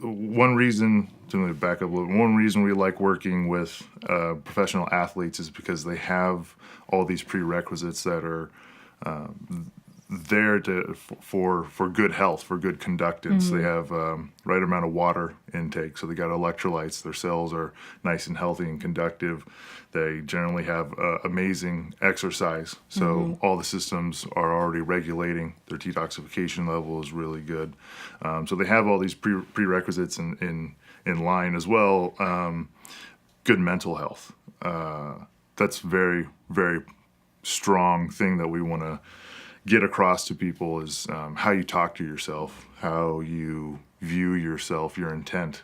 one reason, to back up a little, one reason we like working with professional athletes is because they have all these prerequisites that are there for good health, for good conductance. They have right amount of water intake, so they got electrolytes. Their cells are nice and healthy and conductive. They generally have amazing exercise, so all the systems are already regulating. Their detoxification level is really good. So they have all these prerequisites in line as well. Good mental health. That's very, very strong thing that we want to get across to people is how you talk to yourself, how you view yourself, your intent.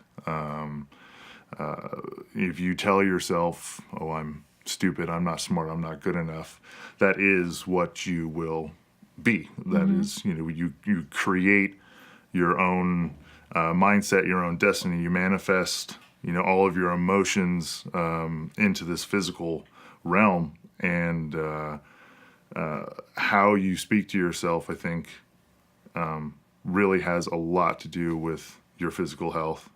If you tell yourself, oh, I'm stupid, I'm not smart, I'm not good enough, that is what you will be. That is, you create your own mindset, your own destiny. You manifest, all of your emotions into this physical realm. And how you speak to yourself, I think, really has a lot to do with your physical health.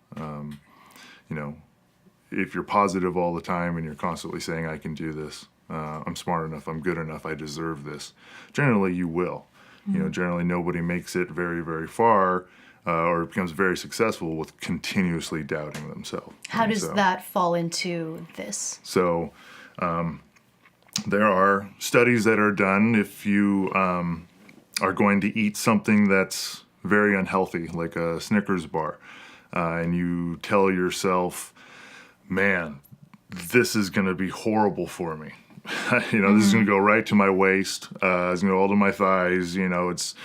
If you're positive all the time and you're constantly saying, I can do this, I'm smart enough, I'm good enough, I deserve this, generally you will. Generally nobody makes it very, very far or becomes very successful with continuously doubting themselves. How does that fall into this? So, there are studies that are done if you are going to eat something that's very unhealthy, like a Snickers bar, and you tell yourself, man, this is going to be horrible for me. This is going to go right to my waist. It's going to go all to my thighs. It's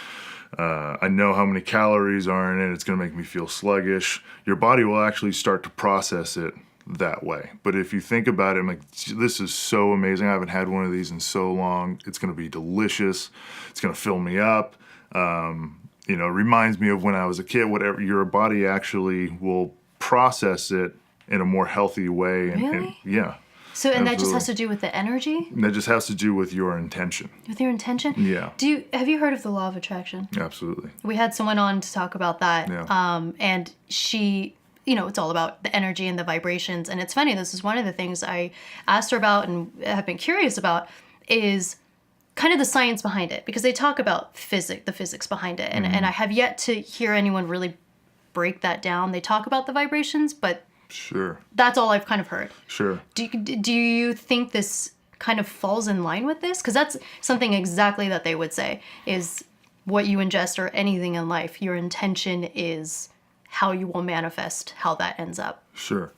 I know how many calories are in it. It's going to make me feel sluggish. Your body will actually start to process it that way. But if you think about it, I'm like, this is so amazing. I haven't had one of these in so long. It's going to be delicious. It's going to fill me up. It reminds me of when I was a kid. Whatever, your body actually will process it in a more healthy way. Really? Yeah. So, and that just has to do with the energy? That just has to do with your intention. With your intention? Yeah. Have you heard of the law of attraction? Absolutely. We had someone on to talk about that. Yeah. And she, it's all about the energy and the vibrations. And it's funny, this is one of the things I asked her about and have been curious about is kind of the science behind it. Because they talk about the physics behind it. And, and I have yet to hear anyone really break that down. They talk about the vibrations, but sure, that's all I've kind of heard. Sure. Do you think this kind of falls in line with this? Because that's something exactly that they would say is what you ingest or anything in life, your intention is how you will manifest how that ends up. Sure.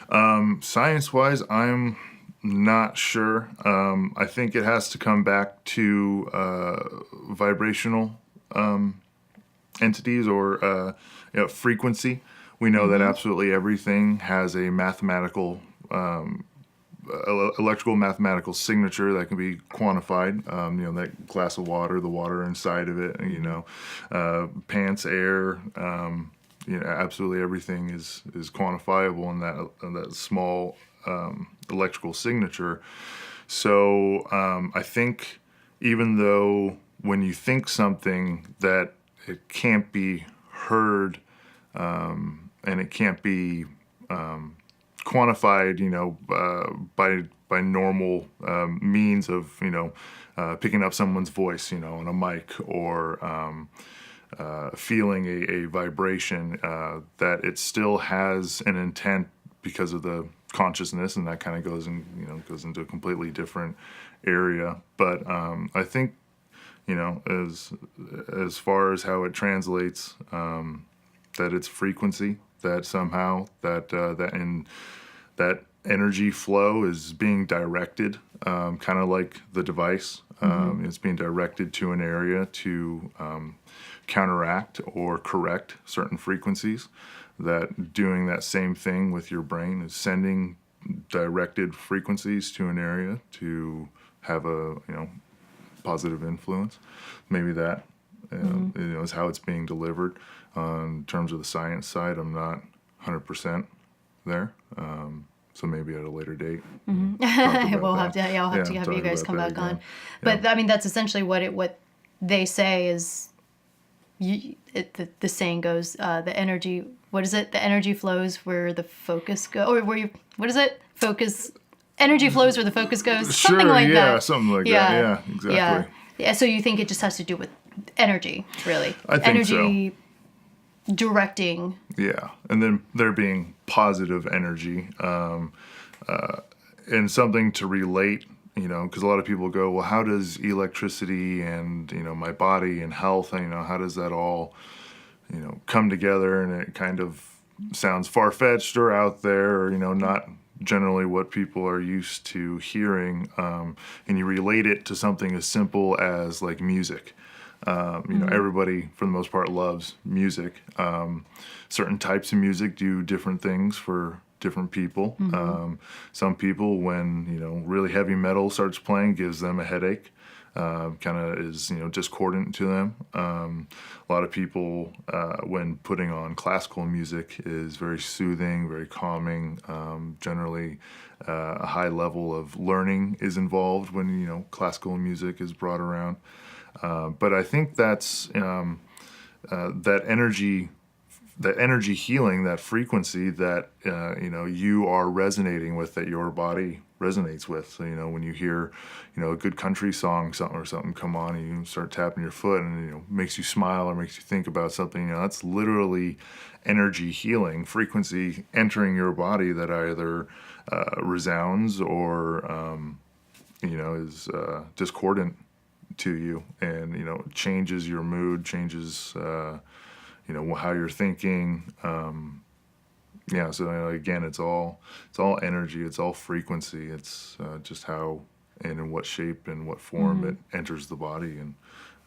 Science-wise, I'm not sure. I think it has to come back to vibrational entities or frequency. We know that absolutely everything has a mathematical, electrical mathematical signature that can be quantified. That glass of water, the water inside of it, pants, air, absolutely everything is quantifiable in that small electrical signature. So I think even though when you think something that it can't be heard and it can't be quantified, by normal means of, picking up someone's voice, on a mic or feeling a vibration, that it still has an intent because of the consciousness, and that kind of goes into a completely different area. But I think, as far as how it translates, that it's frequency, that somehow that energy flow is being directed, kind of like the device. It's being directed to an area to counteract or correct certain frequencies. That doing that same thing with your brain is sending directed frequencies to an area to have a positive influence. Maybe that is how it's being delivered. In terms of the science side, I'm not 100% there. So maybe at a later date. I'll have to have you guys come back on. But I mean, that's essentially what they say is, the saying goes, the energy what is it? The energy flows where the focus goes, or what is it? Focus, energy flows where the focus goes. Something Sure, like yeah, that. something like that. Yeah, exactly. Yeah. Yeah. So you think it just has to do with energy, really? I think energy directing. Yeah, and then there being positive energy, and something to relate, because a lot of people go, well, how does electricity and, my body and health, and, how does that all, come together? And it kind of sounds far-fetched or out there, or, not generally what people are used to hearing, and you relate it to something as simple as like music. Everybody, for the most part, loves music. Certain types of music do different things for different people. Some people, when, really heavy metal starts playing, gives them a headache. Kind of is, discordant to them. A lot of people, when putting on classical music, is very soothing, very calming. Generally, a high level of learning is involved when, classical music is brought around. But I think that's that energy healing, that frequency that you are resonating with, that your body resonates with. So when you hear a good country song, something come on, and you start tapping your foot, and makes you smile or makes you think about something. That's literally energy healing, frequency entering your body that either resounds or is discordant to you, and changes your mood, changes how you're thinking. So again, it's all energy, it's all frequency. It's just how and in what shape and what form it enters the body, and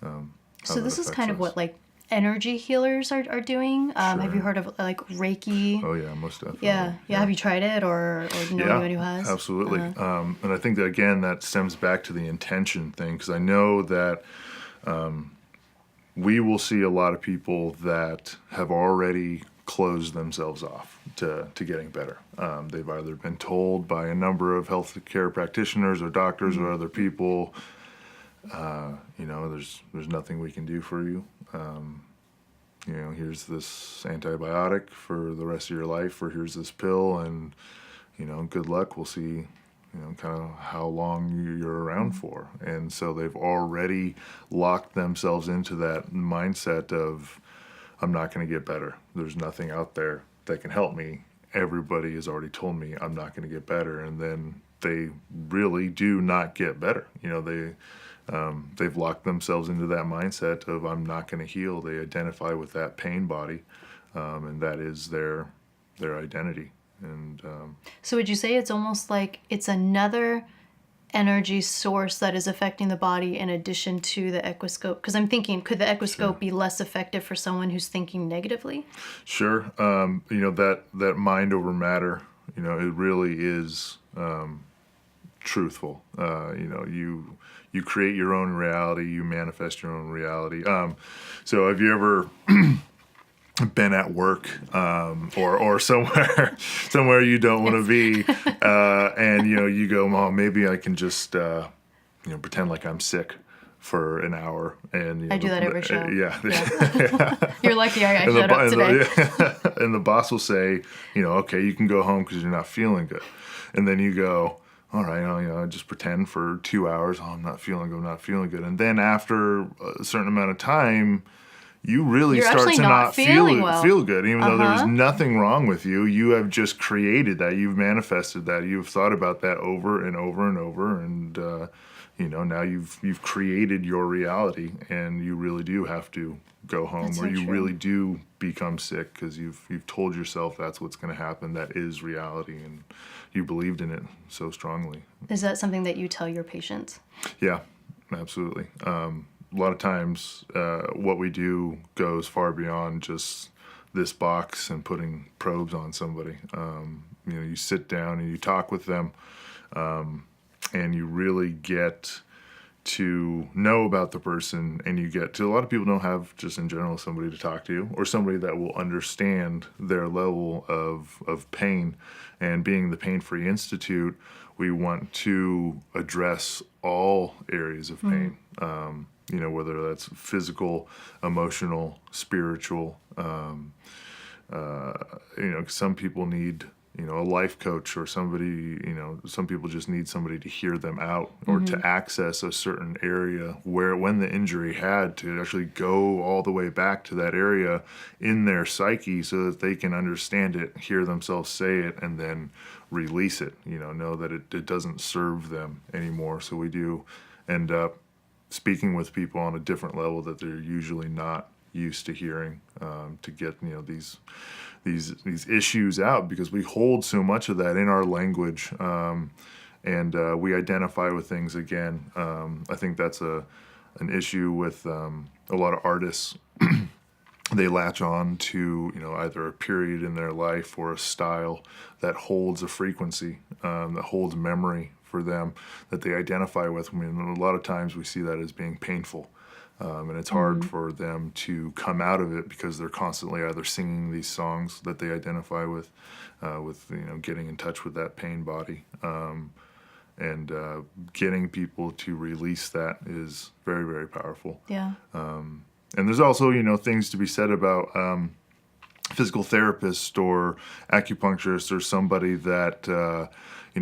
how So that this is affects kind of us. what like energy healers are doing. Have you heard of like Reiki? Oh yeah, most definitely. Yeah. Have you tried it or know anyone who has? Absolutely. And I think that, again, that stems back to the intention thing, because I know that we will see a lot of people that have already closed themselves off to getting better. They've either been told by a number of healthcare practitioners or doctors or other people, there's nothing we can do for you. Here's this antibiotic for the rest of your life, or here's this pill, and, good luck. We'll see, kind of how long you're around for. And so they've already locked themselves into that mindset of, I'm not going to get better. There's nothing out there that can help me. Everybody has already told me I'm not going to get better. And then they really do not get better. They've locked themselves into that mindset of, I'm not going to heal. They identify with that pain body, and that is their identity. And So would you say it's almost like it's another energy source that is affecting the body in addition to the equiscope? Because I'm thinking, could the equiscope be less effective for someone who's thinking negatively? Sure. That mind over matter, it really is truthful. You create your own reality, you manifest your own reality. So have you ever been at work or somewhere you don't want to be, and you go, oh, maybe I can just pretend like I'm sick for an hour, and I do that every show. Yeah. You're lucky I showed up today. And the boss will say, okay, you can go home because you're not feeling good, and then you go, all right, I just pretend for 2 hours. Oh, I'm not feeling good. And then after a certain amount of time, you really You're start actually to not not feeling well. feel good, even though there's nothing wrong with you. You have just created that. You've manifested that. You've thought about that over and over and over, and now you've created your reality, and you really do have to go home, That's or so you true. really do become sick because you've told yourself that's what's going to happen. That is reality, and you believed in it so strongly. Is that something that you tell your patients? Yeah, absolutely. A lot of times, what we do goes far beyond just this box and putting probes on somebody. You sit down and you talk with them, and you really get to know about the person, and you get to, a lot of people don't have, just in general, somebody to talk to, or somebody that will understand their level of pain. And being the Pain Free Institute, we want to address all areas of pain, whether that's physical, emotional, spiritual, some people need, a life coach or somebody, some people just need somebody to hear them out or to access a certain area where when the injury had to actually go all the way back to that area in their psyche so that they can understand it, hear themselves say it, and then release it, know that it doesn't serve them anymore. So we do end up speaking with people on a different level that they're usually not used to hearing, to get these issues out, because we hold so much of that in our language, and we identify with things again. I think that's an issue with a lot of artists. They latch on to either a period in their life or a style that holds a frequency, that holds memory for them, that they identify with. I mean, a lot of times we see that as being painful. And it's hard for them to come out of it because they're constantly either singing these songs that they identify with getting in touch with that pain body, and getting people to release that is very, very powerful. Yeah. And there's also things to be said about physical therapist or acupuncturist or somebody that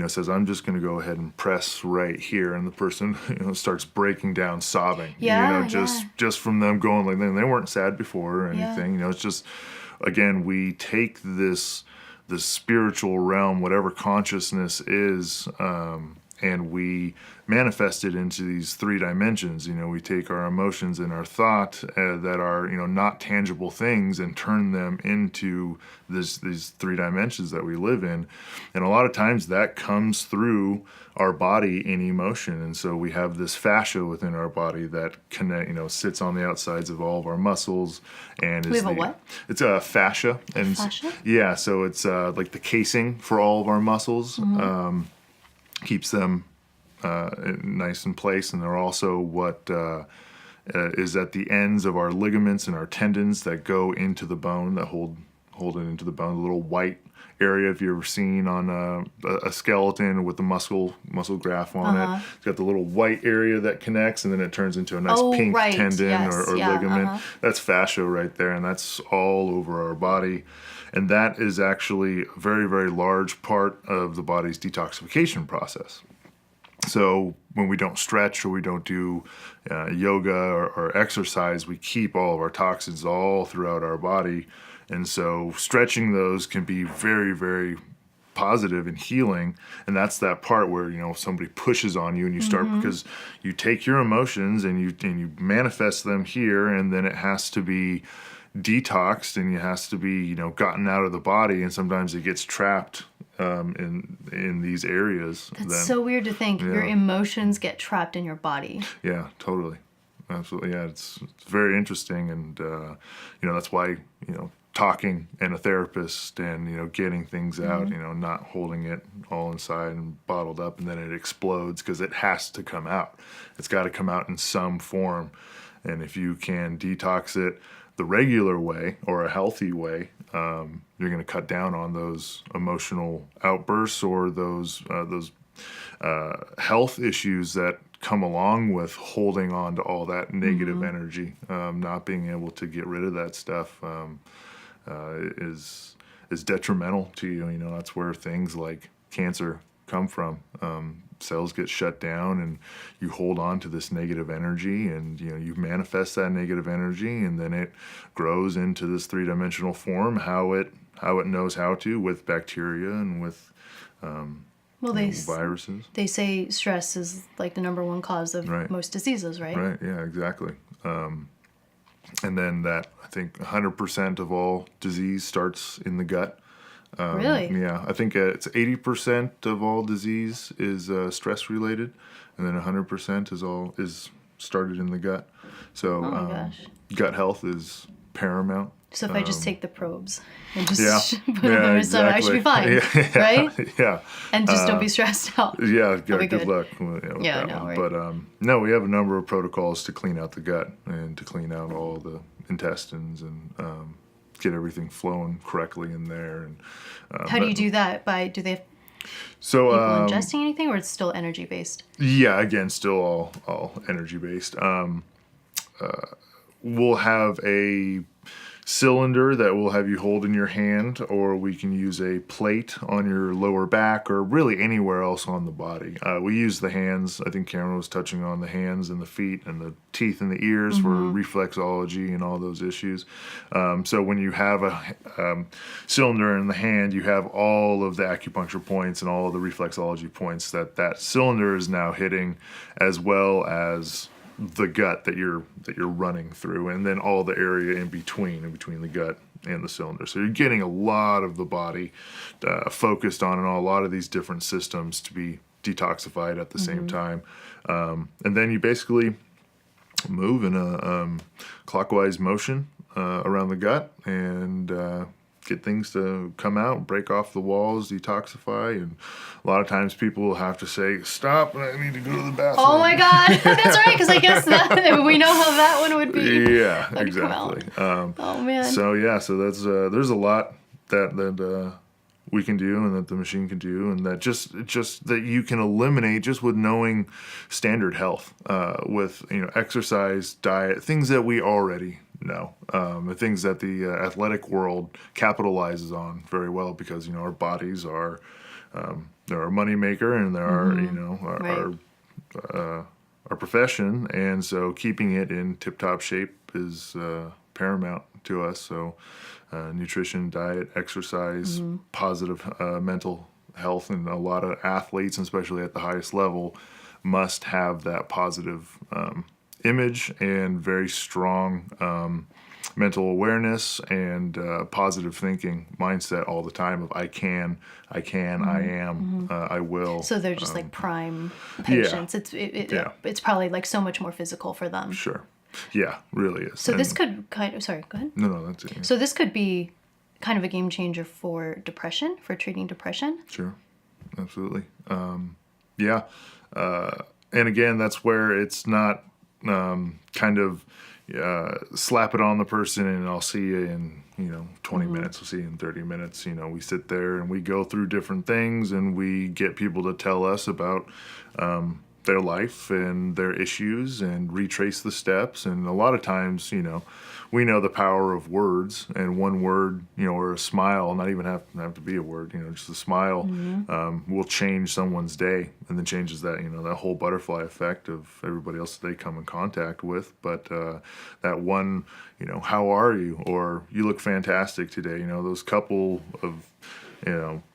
says, I'm just going to go ahead and press right here, and the person starts breaking down sobbing. Just from them going like they weren't sad before or anything. It's just, again, we take this spiritual realm, whatever consciousness is, and we manifest it into these 3 dimensions. We take our emotions and our thought that are not tangible things and turn them into these 3 dimensions that we live in. And a lot of times that comes through our body in emotion. And so we have this fascia within our body that sits on the outsides of all of our muscles. And we have a what? It's a fascia. And fascia? Yeah, so it's like the casing for all of our muscles. Keeps them nice in place, and they're also what is at the ends of our ligaments and our tendons that go into the bone, that hold it into the bone. The little white area, if you've ever seen on a skeleton with the muscle graft on it, it's got the little white area that connects, and then it turns into a nice pink tendon or ligament. That's fascia right there, and that's all over our body. And that is actually a very, very large part of the body's detoxification process. So when we don't stretch or we don't do yoga or exercise, we keep all of our toxins all throughout our body. And so stretching those can be very, very positive and healing. And that's that part where, somebody pushes on you and you start, because you take your emotions and you manifest them here, and then it has to be detoxed, and it has to be gotten out of the body, and sometimes it gets trapped in these areas. That's so weird to think your emotions get trapped in your body. Yeah, totally, absolutely. Yeah, it's very interesting, and that's why talking and a therapist and getting things out, not holding it all inside and bottled up, and then it explodes, because it has to come out. It's got to come out in some form, and if you can detox it the regular way or a healthy way, you're going to cut down on those emotional outbursts or those health issues that come along with holding on to all that negative energy. Not being able to get rid of that stuff is detrimental to you. That's where things like cancer come from. Cells get shut down, and you hold on to this negative energy, and you manifest that negative energy, and then it grows into this 3-dimensional form, how it knows how to, with bacteria and with viruses. They say stress is like the number 1 cause of most diseases, right? Right, yeah, exactly. And then I think 100% of all disease starts in the gut. Really? Yeah, I think it's 80% of all disease is stress related, and then 100% is started in the gut. So gut health is paramount. So if I just take the probes and just put them in my stomach, I should be fine, right? Yeah. And just don't be stressed out. Yeah, good luck. Right. But no, we have a number of protocols to clean out the gut and to clean out all the intestines and get everything flowing correctly in there. And how do you do that? Do they have people ingesting anything, or it's still energy based? Yeah, again, still all energy based. We'll have a cylinder that we'll have you hold in your hand, or we can use a plate on your lower back, or really anywhere else on the body. We use the hands. I think Cameron was touching on the hands and the feet and the teeth and the ears for reflexology and all those issues. So when you have a cylinder in the hand, you have all of the acupuncture points and all of the reflexology points that cylinder is now hitting, as well as the gut that you're running through, and then all the area in between the gut and the cylinder. So you're getting a lot of the body focused on, and a lot of these different systems to be detoxified at the same time. And then you basically move in a clockwise motion around the gut, and get things to come out, break off the walls, detoxify. And a lot of times people will have to say, stop, I need to go to the bathroom. Oh my God, that's right, because I guess we know how that one would be. Yeah, exactly. Oh man. So that's there's a lot that we can do, and that the machine can do, and that just that you can eliminate just with knowing standard health, with exercise, diet, things that we already know, the things that the athletic world capitalizes on very well, because our bodies are they're our money maker, and they're our profession, and so keeping it in tip-top shape is paramount to us. So nutrition, diet, exercise, positive mental health, and a lot of athletes, especially at the highest level, must have that positive image and very strong mental awareness and positive thinking mindset all the time of I can, I am, I will. So they're just like prime patients. It's probably like so much more physical for them. Sure. Yeah, really is. So this could sorry, go ahead. No, that's it. Yeah. So this could be kind of a game changer for depression, for treating depression. Sure. Absolutely. Yeah. And again, that's where it's not kind of slap it on the person and I'll see you in 20 minutes, we'll see you in 30 minutes. We sit there and we go through different things, and we get people to tell us about their life and their issues and retrace the steps. And a lot of times, we know the power of words, and one word, or a smile, not even have to be a word, just a smile will change someone's day, and then changes that, that whole butterfly effect of everybody else that they come in contact with. But that one, how are you? Or you look fantastic today. Those couple of,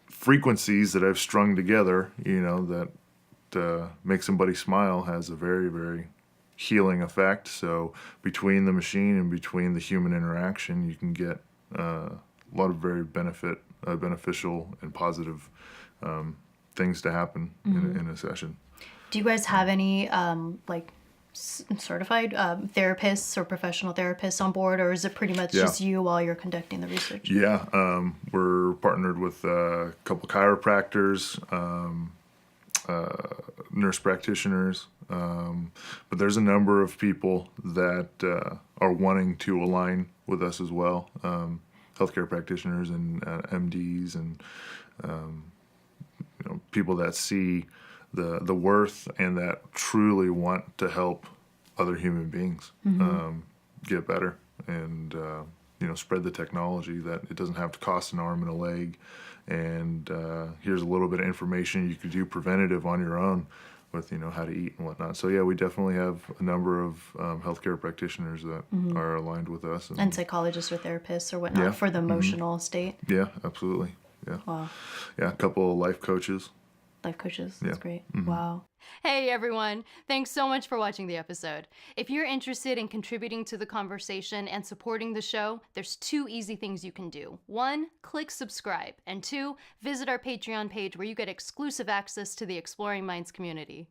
frequencies that I've strung together, that make somebody smile has a very, very healing effect. So between the machine and between the human interaction, you can get a lot of very beneficial and positive things to happen in a session. Do you guys have any certified therapists or professional therapists on board, or is it pretty much just you while you're conducting the research? Yeah, we're partnered with a couple chiropractors, nurse practitioners, but there's a number of people that are wanting to align with us as well, healthcare practitioners and MDs, and people that see the worth and that truly want to help other human beings get better, and spread the technology that it doesn't have to cost an arm and a leg. And here's a little bit of information you could do preventative on your own with how to eat and whatnot. So yeah, we definitely have a number of healthcare practitioners that are aligned with us, and psychologists or therapists or whatnot for the emotional state. Yeah, absolutely. Yeah. Wow. Yeah, a couple of life coaches. Life coaches. That's great. Wow. Hey everyone, thanks so much for watching the episode. If you're interested in contributing to the conversation and supporting the show, there's 2 easy things you can do. 1, click subscribe, and 2, visit our Patreon page where you get exclusive access to the Exploring Minds community.